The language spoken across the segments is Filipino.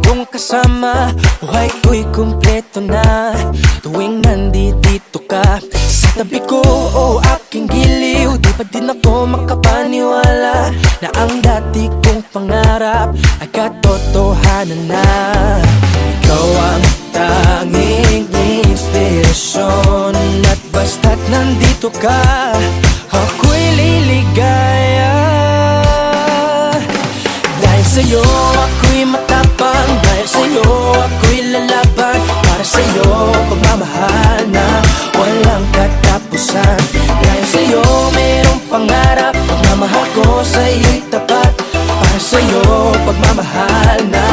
kong kasama. Buhay ko'y kumpleto na tuwing nandito ka sa tabi ko. O aking giliw, di pa din ako makapaniwala na ang dati kong pangarap ay katotohanan na. Ikaw ang tanging inspirasyon, at basta't nandito ka, ako'y liligaya. Dahil sa'yo ako'y matapang, dahil sa'yo ako'y lalaban. Para sa'yo pagmamahal na walang katapusan. Dahil sa'yo mayroong pangarap, pagmamahal ko sa'yo'y tapat. Para sa'yo pagmamahal na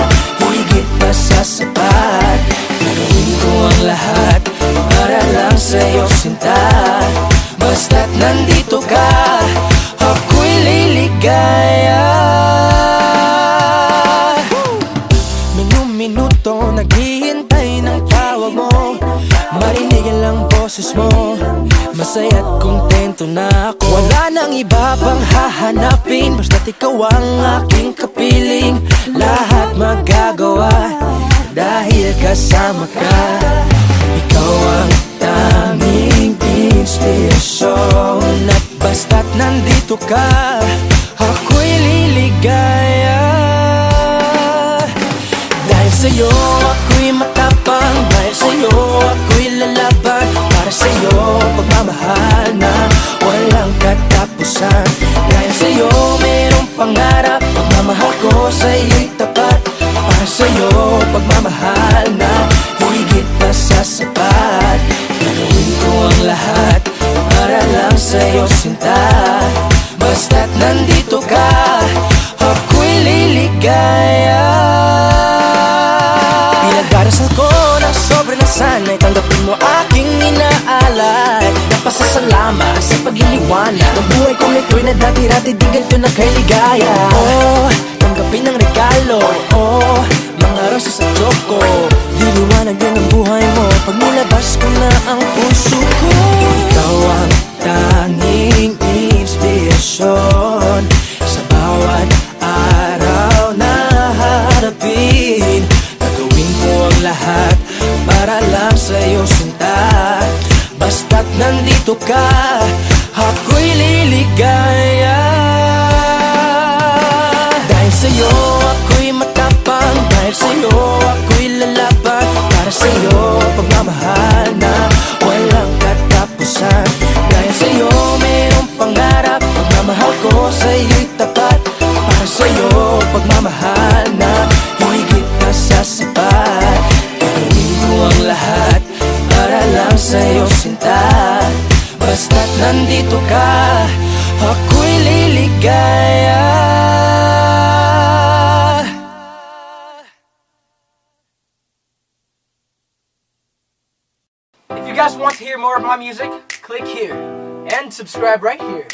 higit pa sa sapat. Gagawin ko ang lahat para lang sa'yo sinta. Basta't nandito ka, ako'y liligaya. Minuto naghihintay ng tawag mo, marinig ang boses mo. Masaya't kontento na ako. Wala nang iba pang hahanapin, basta't ikaw ang aking kapiling. Lahat magagawa dahil kasama ka. Ikaw ang tanging inspirasyon, at basta't nandito ka, ako'y liligaya. Dahil sa'yo ako'y matapang, dahil sa'yo ako'y lalaban. Para sa'yo pagmamahal na walang katapusan. Dahil sa'yo mayroong pangarap, pagmamahal ko sa'yo'y tapat. Para sa'yo pagmamahal na higit pa sa sapat. Gagawin ko ang lahat para lang sa'yo sinta. Basta't nandito ka, ako'y liligaya. Pinagdarasal ko ng sobre na sana'y tanggapin mo aking inaalay. Napasasalamat sa pagliliwanag ng buhay kong ito'y na dati-rati di ganito na kay ligaya. Oh, tanggapin ang regalo, oh, mga rosas sa choco. Liliwanag din ang buhay mo pag nilabas ko na ang puso ko. Ikaw ang tanging inspirasyon sa bawat araw na harapin. Gagawin ko ang lahat para lang sa'yo sinta. Basta't nandito ka, ako'y liligaya. Dahil sa'yo ako'y matapang, dahil sa'yo ako'y lalaban. Para sa'yo pagmamahal na walang katapusan. Dahil sa'yo mayroong pangarap, pagmamahal ko sa'yo'y tapat. Para sa'yo pagmamahal na higit pa sa sapat. Gagawin ko ang lahat para lang sa'yo sinta. Basta't nandito ka, ako'y liligaya. If you guys want to hear more of my music, click here and subscribe right here.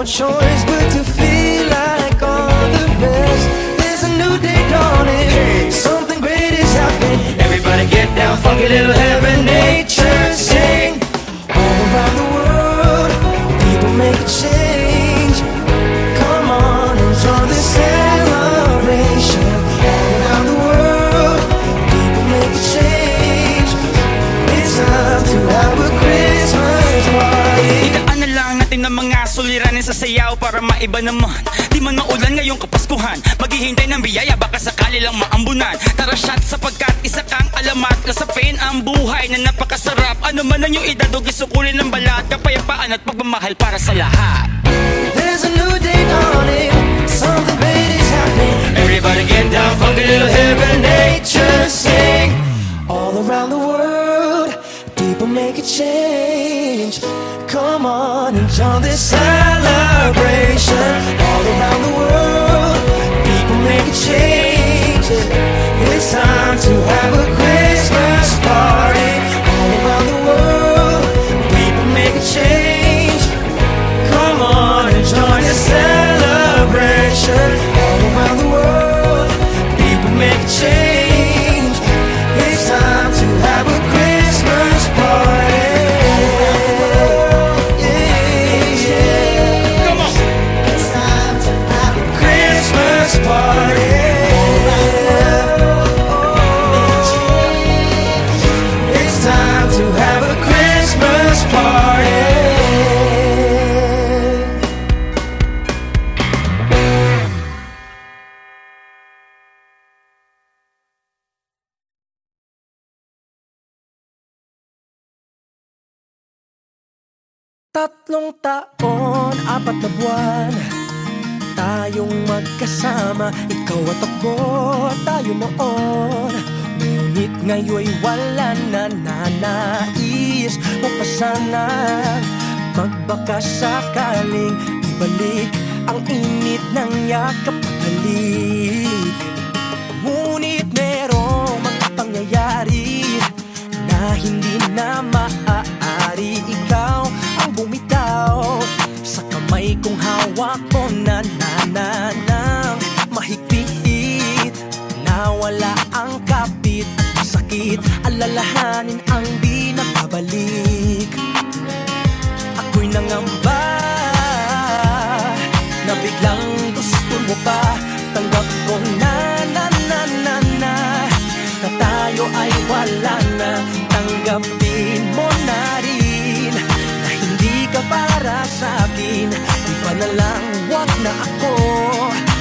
Choice but to feel like all the best. There's a new day dawning, hey. Something great is happening. Everybody get down, funky little heaven, nature sing. All around the world, people make a change. Come on and join the celebration. All around the world, people make a change. It's time to have a Christmas party. Ikaan na lang natin ng mga suliranin sa sayaw para maiba naman. Di man maulan ngayong kapaskuhan, maghihintay ng biyaya, baka sakali lang maambunan. Tara shot sapagkat isa kang alam Bagamat kasapin ang buhay na napakasarap, ano man ang iyong edad o gisukulin ng balat, kapayapaan at pagmamahal para sa lahat. There's a new day dawning, something great is happening. Everybody get down, funky little heaven, nature sing. All around the world, people make a change. Come on and join this celebration. All around the world, people make a change. It's time to have a Christmas party. All around the world, people make a change. Come on and join the celebration. All around the world, people make a change. It's time to have a Christmas party. Yeah, yeah. Come on! It's time to have a Christmas party. It's time to have a Christmas party. Tatlong taon, 4 na buwan, tayong magkasama. Ikaw at ako, tayo noon. Ngunit ngayon'y wala na, nais mo pa sanang magbaka sakaling ibalik ang init ng yakap at halik. Ngunit merong mga pangyayari na hindi na maaari. Ikaw ang bumitaw sa kamay kong hawak ko na ng mahigpit. Nawala ang kapit at sakit, alalahanin ang di nakabalik. Ako'y nangamba na biglang gusto mo pa. Tanggap ko na tayo ay wala na. Tanggapin mo na rin na hindi ka para sa akin. Iba na lang, wag na ako,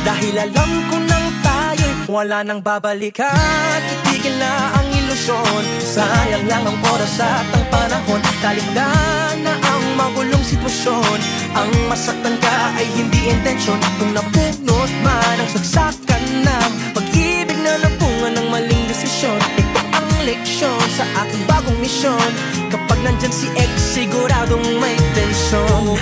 dahil alam ko nang tayo'y wala nang babalikan. Itigil na ang ilusyon, sayang lang ang oras at ang panahon. Talikdan na ang magulong sitwasyon, ang masaktan ka ay hindi intensyon. Kung napunot man ang saksakan ng pag-ibig na napunga ng maling desisyon, ito ang leksyon sa aking bagong misyon. Kapag nandyan si ex, siguradong may tensyon.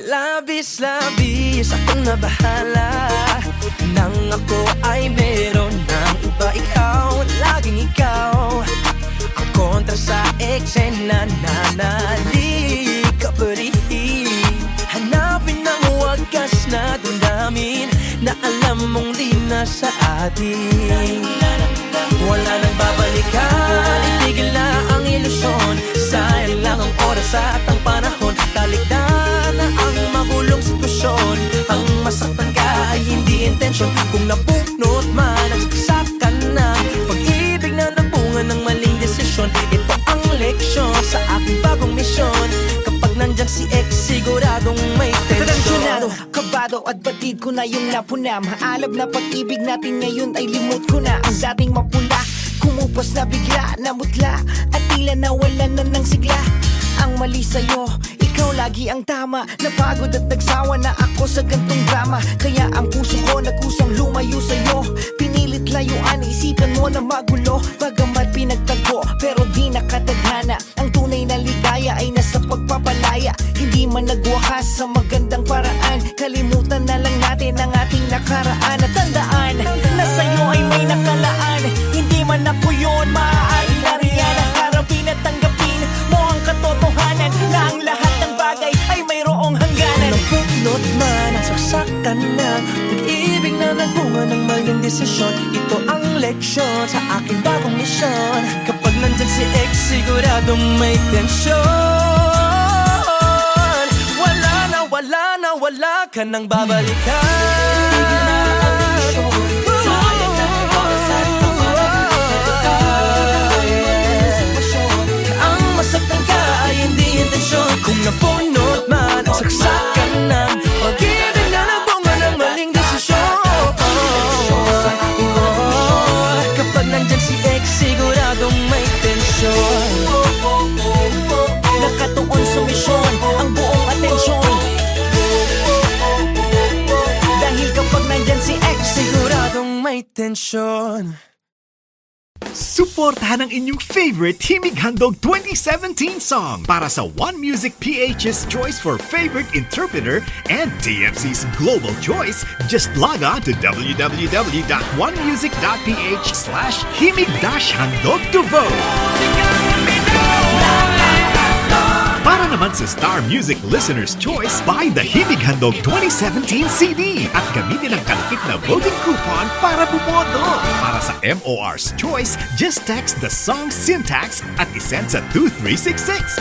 Labis-labis akong nabahala nang ako ay meron ng iba. Ikaw, laging ikaw ang kontra sa eksena. Nanalik ka pa rin, hanapin ang wagas na damdamin na alam mong di na sa atin. Wala nang babalikan, itigil na ang ilusyon, sayang lang ang oras at ang panahon. Talikdan na ang magulong sitwasyon, ang masaktan ka ay hindi intensyon. Kung napunot man ang saksakan ng pag-ibig na nabunga ng maling desisyon, ito ang leksyon sa aking bagong misyon. Kapag nandyan si ex, siguradong may tensyon. Taransyonado, kabado at batid ko na yung napuna. Maalab na pag-ibig natin ngayon ay limot ko na. Ang dating mapula, kumupas na bigla, namutla at tila nawalan na ng sigla. Ang mali sa'yo, ikaw lagi ang tama. Napagod at nagsawa na ako sa gantong drama. Kaya ang puso ko nagkusang lumayo sa'yo. Pinilit layuan, isipan mo na magulo. Bagamat pinagtagpo, pero di nakatadhana. Ang tunay na ligaya ay nasa pagpapalaya. Hindi man nagwakas sa magandang paraan. Kalimutan na lang natin ang ating nakaraan. At tandaan, na sa'yo ay may nakalaan. Hindi man ako yun, maaaring nariyan. Ang harapin at tanggapin mo ang katotohanan na ang lahat ng bagay ay mayroong hangganan. Napunot man ang saksakan ng pag-ibig na nagbunga ng maling desisyon, ito ang leksyon sa aking bagong misyon. Kapag nandyan si ex, siguradong may tensyon. Wala ka nang babalikan. Ang masaktan ka ay hindi intensyon. Kung napunot man ang saksakan intensyon. Suportahan ang inyong favorite Himig Handog 2017 song para sa One Music PH's choice for favorite interpreter and TFC's global choice. Just log on to www.onemusic.ph/himig-handog to vote. Para naman sa Star Music Listener's Choice, buy the Himig Handog 2017 CD at gamitin ang kalupit na voting coupon para bumoto. Para sa MOR's Choice, just text the song syntax at isend sa 2366.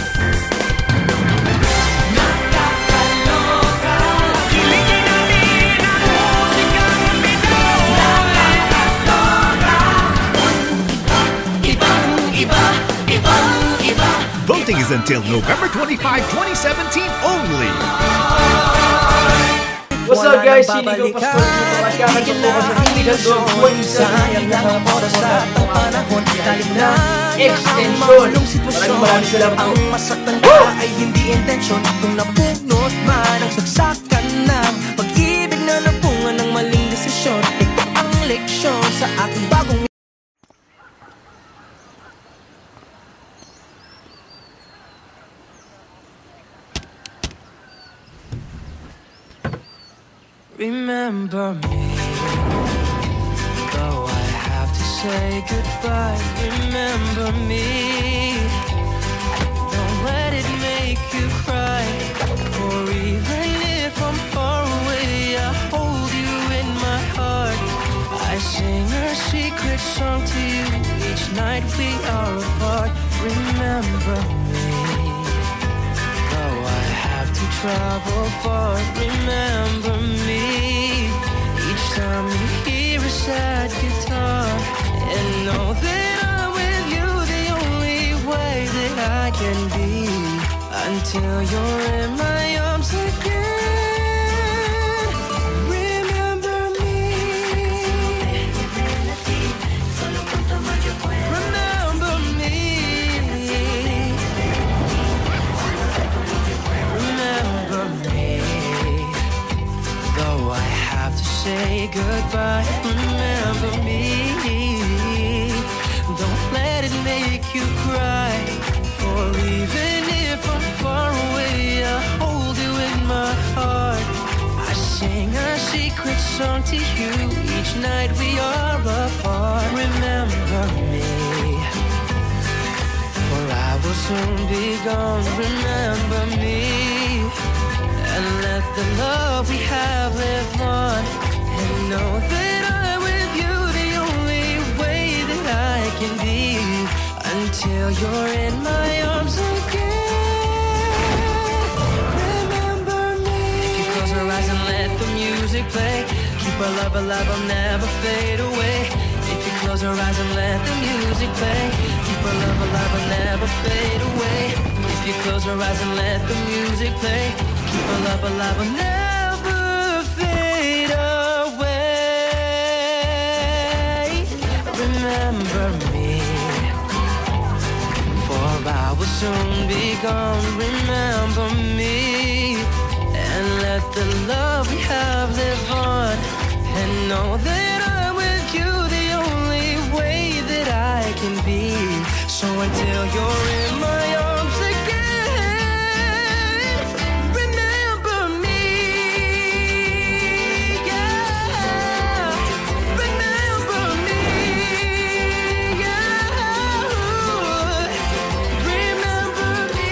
Voting is until November 25, 2017 only. What's up guys? Sinigaw Pastor dito at kakanta po sa Himig Handog 2017 na extension. Maraming salamat po. Ang masaktan ay hindi intensyon. Kung napunot man ang saksakan ng pag-ibig na napungan ng maling desisyon. Ito ang leksyon sa aking bagong remember me, though I have to say goodbye. Remember me, don't let it make you cry. For even if I'm far away, I hold you in my heart. I sing a secret song to you each night we are apart. Remember me, though I have to travel far. Remember me, each time you hear a sad guitar, and know that I'm with you the only way that I can be, until you're in my arms again. Remember me, remember me, remember me, though I have to say goodbye. Remember me, don't let it make you cry. For even if I'm far away, I hold you in my heart. I sing a secret song to you each night we are apart. Remember me, for I will soon be gone. Remember me, and let the love we have live on, and know that I'm with you the only way that I can be, until you're in my arms again. Remember me. If you close your eyes and let the music play, keep our love alive, I'll never fade away. If you close your eyes and let the music play, keep our love alive, I'll never fade away. If you close your eyes and let the music play, keep our love alive, I'll never fade away. Remember me, for I will soon be gone. Remember me, and let the love we have live on, and know that I'm with you the only way that I can be. So until you're in my arms again, remember me, yeah. Remember me, yeah. Remember me.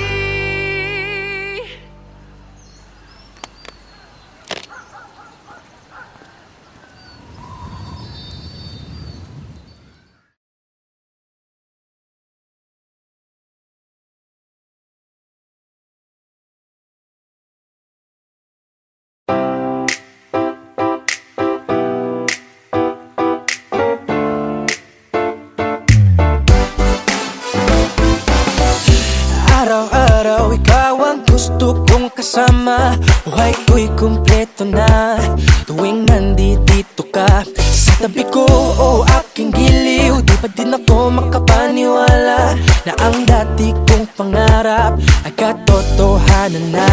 Araw-araw ikaw ang gusto kong kasama. Buhay ko'y kumpleto na tuwing nandito ka sa tabi ko o aking giliw. Di pa din ako makapaniwala na ang dati kong pangarap ay katotohanan na.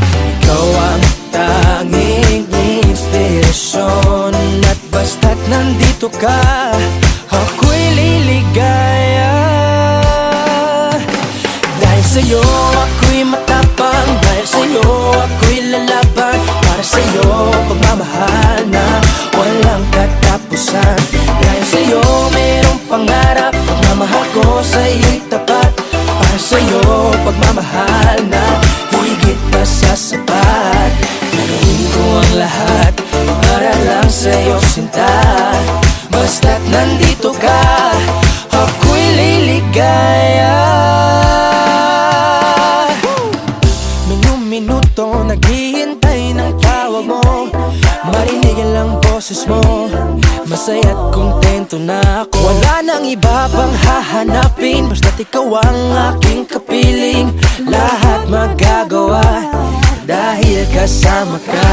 Ikaw ang tanging inspirasyon, at basta't nandito ka, ako'y liligaya. Dahil sa'yo ako'y matapang, dahil sa'yo ako'y lalaban. Para sa'yo pagmamahal na walang katapusan. Dahil sa'yo mayroong pangarap, pagmamahal ko sa'yo'y tapat. Para sa'yo pagmamahal na higit pa sa sapat. Gagawin ko ang lahat para lang sa'yo sinta. Basta't nandito ka, ako'y liligaya. Minuto naghihintay ng tawag mo, marinigan lang boses mo. Masaya't kontento na ako. Wala nang iba pang hahanapin, basta't ikaw ang aking kapiling. Lahat magagawa dahil kasama ka.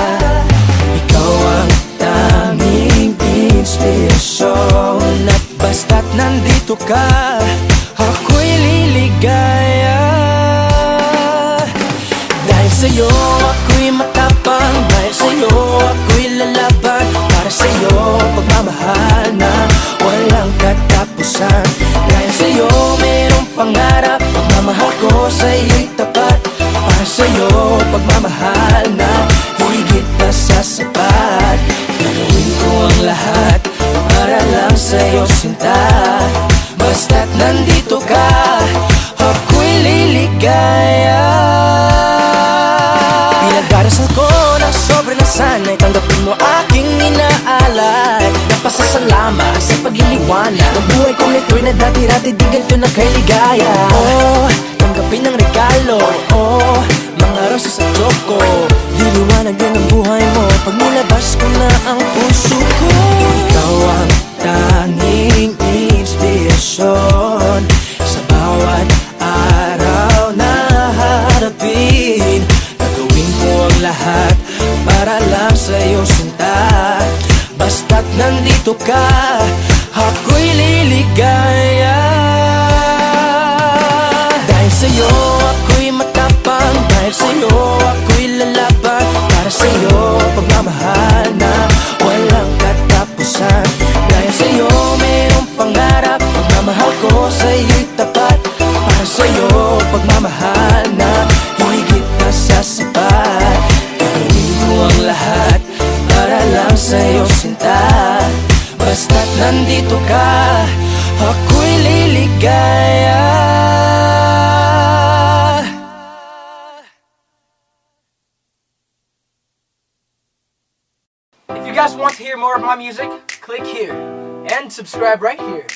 Ikaw ang tanging inspirasyon. At basta't nandito ka, ako'y liligaya. Dahil sa'yo ako'y matapang, dahil sa'yo ako'y lalaban. Para sa'yo pagmamahal na walang katapusan. Dahil sa'yo mayroong pangarap, pagmamahal ko sa'yo'y tapat. Para sa'yo pagmamahal na higit pa sa sapat. Gagawin ko ang lahat para lang sa'yo sinta. Basta't nandito ka, ako'y liligaya. Pinagdarasal ko ng sobrang nasanay, tanggapin mo aking inaalay. Napasasalamat sa pagliliwanag ng buhay kong ito'y na dati-dati di ganito na kay ligaya. Oh, tanggapin ang regalo, oh, mga rosas at choco. Diliwanag din ang buhay mo pag nilabas ko na ang puso ko. Ikaw ang tanging inspirasyon sa bawat araw na harapin. Gagawin ko ang lahat para lang sa'yo sinta. Basta't nandito ka, ako'y liligaya. Dahil sa'yo ako'y matapang, dahil sa'yo ako'y lalaban. Para sa'yo pagmamahal na walang katapusan. Dahil sa'yo mayroong pangarap, pagmamahal ko sa'yo'y tapat. Para sa'yo pagmamahal na higit na sa sapat. Gagawin ko ang lahat para lang sa'yo sinta. Basta't nandito ka, ako'y liligaya. If you guys want to hear more of my music, click here and subscribe right here.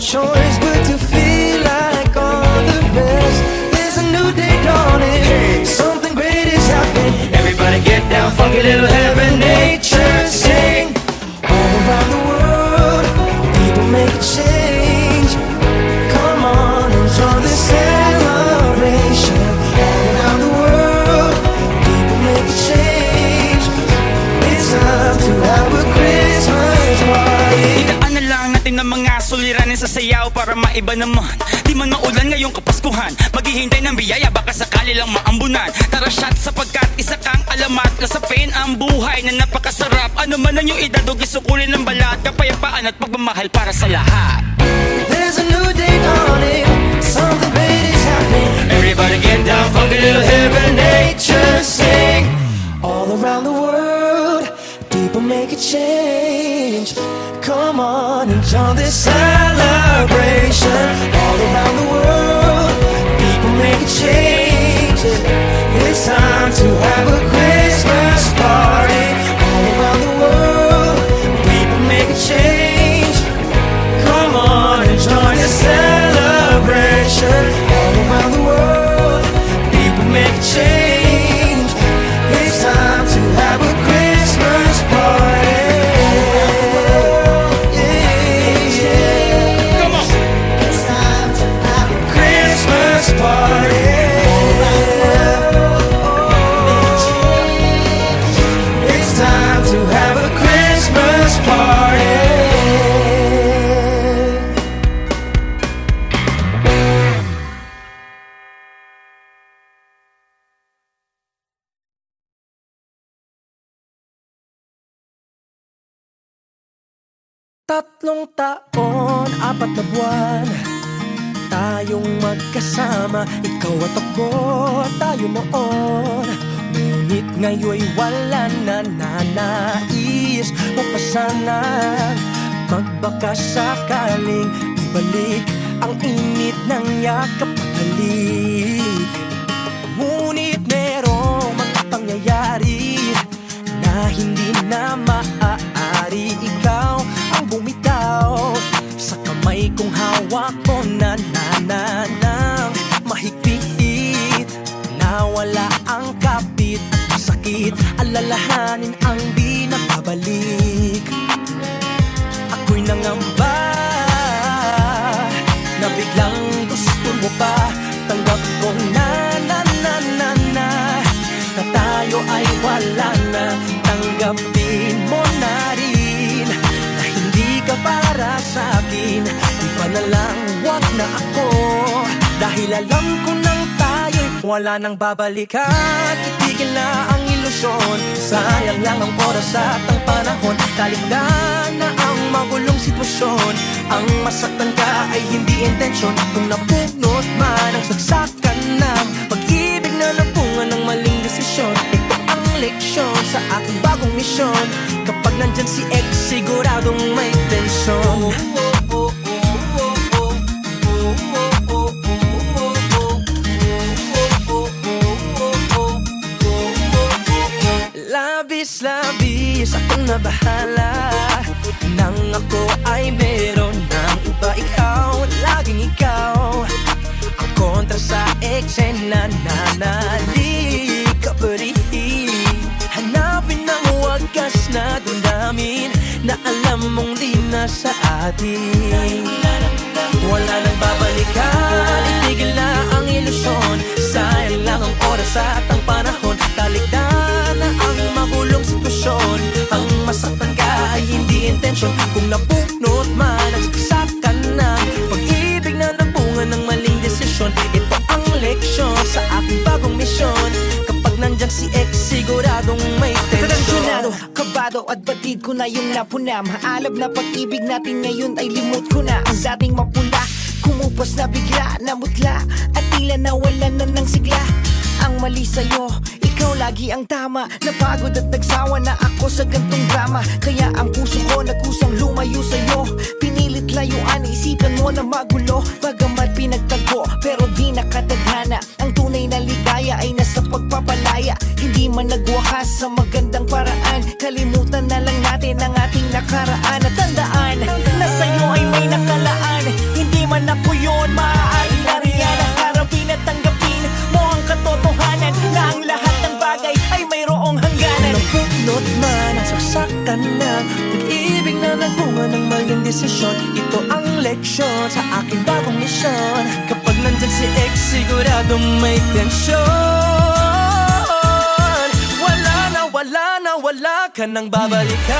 Choice but to feel like all the best. There's a new day dawning, something great is happening. Everybody get down, funky little heaven, nature sing. All around the world, people make a change. Come on and join the celebration. All around the world, people make a change. It's time to have a Christmas party. Ikaan na lang natin ng mga suliranin sa sayaw para maiba naman. Di man maulan ngayong Kapaskuhan, maghihintay ng biyaya baka sakali lang maambunan. Tara shot sapagkat isa kang alamat. Kasapin ang buhay na napakasarap. Ano man ang iyong edad o gisukulin ng balat. Kapayapaan at pagmamahal para sa lahat. There's a new day dawning, something great is happening. Everybody get down, funky little heaven, nature sing. All around the world, people people make a change. Come on and join this celebration. All around the world, people make a change. It's time to have a Christmas party. All around the world, people make a change. Come on and join the celebration. All around the world, people make a change. It's time to have a Christmas party. Come on. It's time to have a Christmas party. It's time to have a Christmas party. Tatlong taon, 4 na buwan, tayong magkasama. Ikaw at ako, tayo noon. Ngunit ngayon'y wala na nais mo pa sanang magbaka sakaling ibalik ang init ng yakap at halik. Ngunit merong mga pangyayari na hindi na maaari. Ikaw ang bumitaw sa kamay kong hawak ko na ng mahigpit. Nawala ang kapit at sakit, alalahanin ang di nakabalik. Ako'y nangamba na biglang gusto mo pa. Tanggap ko na tayo ay wala na. Tanggapin mo na rin na hindi ka para sa akin. Di pa na lang, wag na ako, dahil alam ko nang tayo'y wala nang babalikan. Itigil na ang ilusyon, sayang lang ang oras at ang panahon. Talikdan na ang magulong sitwasyon, ang masaktan ka ay hindi intensyon. Kung napunot man ang saksakan ng pag-ibig na napunga ng maling desisyon, ito ang leksyon sa aking bagong misyon. Kapag nandyan si ex, siguradong may tensyon. Labis akong nabahala nang ako ay meron ng iba. Ikaw, laging ikaw ang kontra sa ex na nanalik ka pa rin. Hanapin ang wagas na damdamin na alam mong di na sa atin. Wala nang babalikan, itigil na ang ilusyon. Sayang lang ang oras at ang panahon. Talikdan na ang magulong sitwasyon, ang masaktan ka ay hindi intensyon. Kung napunot man ang saksakan ng pag-ibig na nabunga ng maling desisyon, ito ang leksyon sa aking bagong misyon. Kapag nandyan si ex, siguradong may tensyon. Tensyonado, kabado at batid ko na yung napuna. Maalab na pag-ibig natin ngayon ay limot ko na. Ang dating mapula, kumupas na bigla, namutla at tila nawalan na ng sigla. Ang mali sa'yo, ikaw lagi ang tama. Napagod at nagsawa na ako sa gantong drama. Kaya ang puso ko nagkusang lumayo sa'yo. Pinilit layuan, isipan mo na magulo. Bagamat pinagtagpo, pero di nakatadhana. Ang tunay na ligaya ay nasa pagpapalaya. Hindi man nagwakas sa magandang paraan. Kalimutan na lang natin ang ating nakaraan. At tandaan na sa'yo ay may nakalaan. Hindi man ako yun, maaari na riyan. Ang harapin at tanggapin mo ang katotohanan na ang lahat ng bagay ay mayroong hangganan. Napunot man ang saksakan ng pag-ibig na nagbunga ng maling desisyon, ito ang leksyon sa aking bagong misyon. Kapag nandyan si ex, siguradong may tensyon. Wala ka nang babalikan.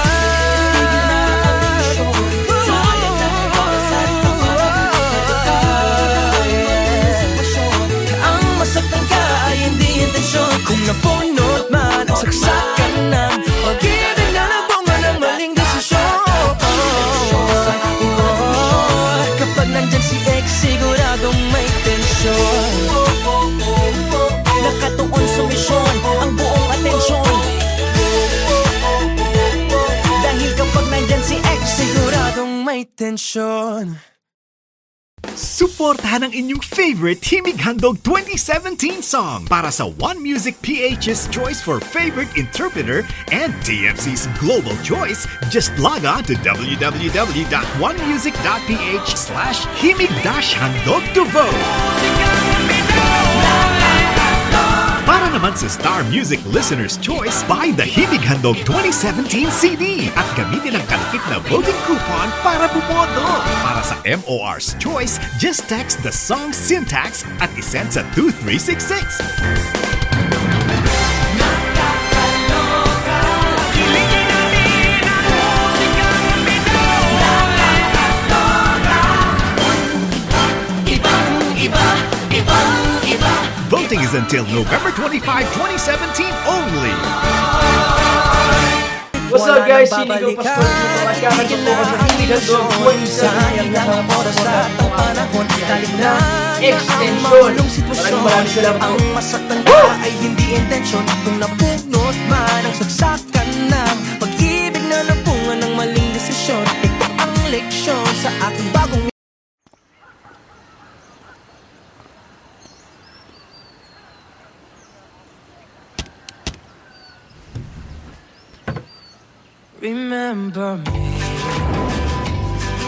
Ang masaktan ka ay hindi intensyon. Kung napunot man ang saksakan ng pag-ibig na nagbunga ng maling desisyon, kapag nandyan si ex, siguradong may tensyon. Nakatuon sa misyon ang buong atensyon. may tensyon. Suportahan ang inyong favorite Himig Handog 2017 song para sa One Music PH's choice for favorite interpreter and TFC's global choice. Just log on to www.onemusic.ph/himig-handog to vote. Para naman sa Star Music Listener's Choice, buy the Himig Handog 2017 CD at gamitin ang kalupit na voting coupon para bumoto. Para sa MOR's Choice, just text the song syntax at isend sa 2366. Voting is until November 25, 2017 only. What's up guys? Sinigang Pastor dito. Magkakaroon po ko sa Himig Handog 2017 na oras at ang panahon. Galing na extension. Maraming salamat po. Masaktan ka ay hindi intensyon. Kung napunot man ang saksakan ng pag-ibig na napungan ng maling desisyon. Ito ang leksyon sa aking bagong remember me,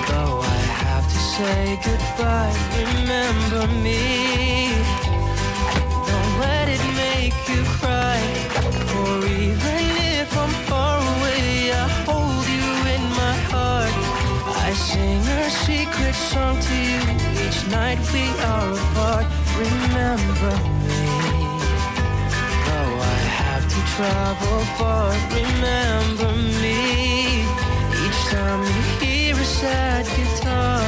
though I have to say goodbye. Remember me, don't let it make you cry. For even if I'm far away, I hold you in my heart. I sing a secret song to you each night we are apart. Remember me, though I have to travel far. Remember me, each time you hear a sad guitar,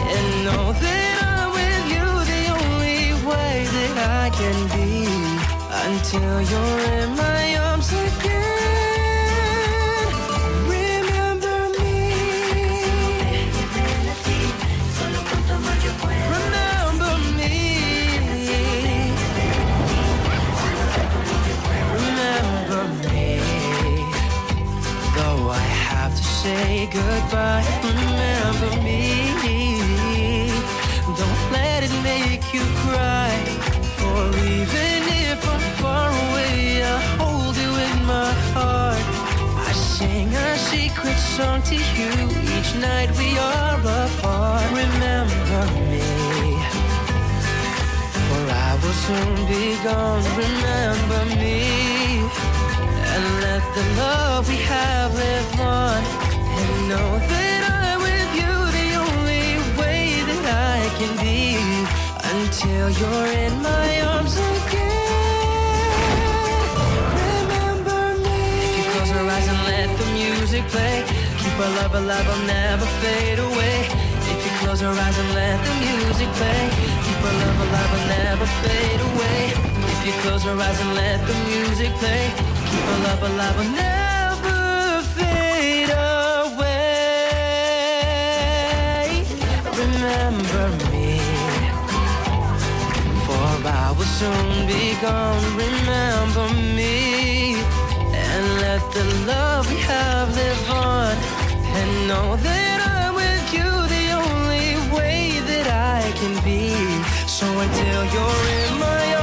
and know that I'm with you the only way that I can be, until you're in my arms again. Remember me, remember me, remember me, though I have to say goodbye. Remember me, don't let it make you cry. For even if I'm far away, I hold you in my heart. I sing a secret song to you each night we are apart. Remember me, for I will soon be gone. Remember me, and let the love we have live on, and know that I'm with you the only way that I can be, until you're in my arms again. Remember me. If you close your eyes and let the music play, keep our love alive, I'll never fade away. If you close your eyes and let the music play, keep our love alive, I'll never fade away. If you close your eyes and let the music play, keep our love alive, I'll never fade away. Remember me, for I will soon be gone. Remember me, and let the love we have live on, and know that I'm with you the only way that I can be. So until you're in my